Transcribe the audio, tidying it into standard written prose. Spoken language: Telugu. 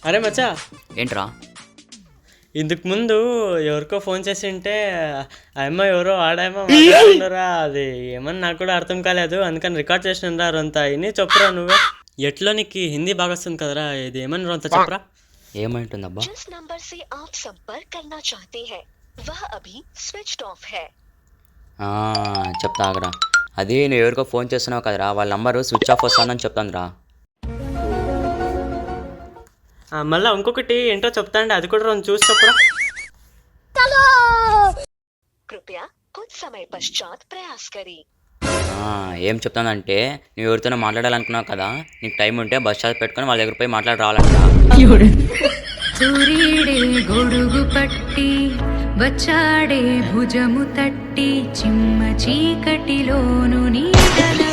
అరే మచ్చా, ఏంట్రా? ఇందుకు ముందు ఎవరికో ఫోన్ చేసి ఉంటే ఆ అమ్మ ఎవరో ఆడామో మాట్లాడుతున్నారా, అది ఏమని నాకు కూడా అర్థం కాలేదు, అందుకని రికార్డ్ చేసిన రొంత ఇన్ని చెప్పురా నువ్వే. ఎట్లో నీకు హిందీ బాగా వస్తుంది కదరా, ఇది ఏమని రొంత చెప్పరా. ఏమంటుందబ్బా? जिस नंबर से आप संपर्क करना चाहते हैं वह अभी स्विच्ड ऑफ है। చెప్తా ఆగరా. అది నువ్వు ఎవరికో ఫోన్ చేస్తున్నావు కదరా, వాళ్ళ నంబరు స్విచ్ ఆఫ్ వస్తుందని చెప్తాందిరా. మళ్ళీ ఇంకొకటి ఏంటో చెప్తాండి, అది కూడా రెండు చూసి చెప్పురా. कृपया कुछ समय पश्चात प्रयास करें। ఏం చెప్తానంటే, నువ్వు ఎవరితోనో మాట్లాడాలనుకున్నావు కదా, నీకు టైం ఉంటే బస్ స్టాప్ పెట్టుకొని వాళ్ళ దగ్గర పోయి మాట్లాడి రావాలంట. సూర్యుడే గొడుగు పట్టి వచ్చాడే భుజము తట్టి చిమ్మ చీకటిలోను నీడలో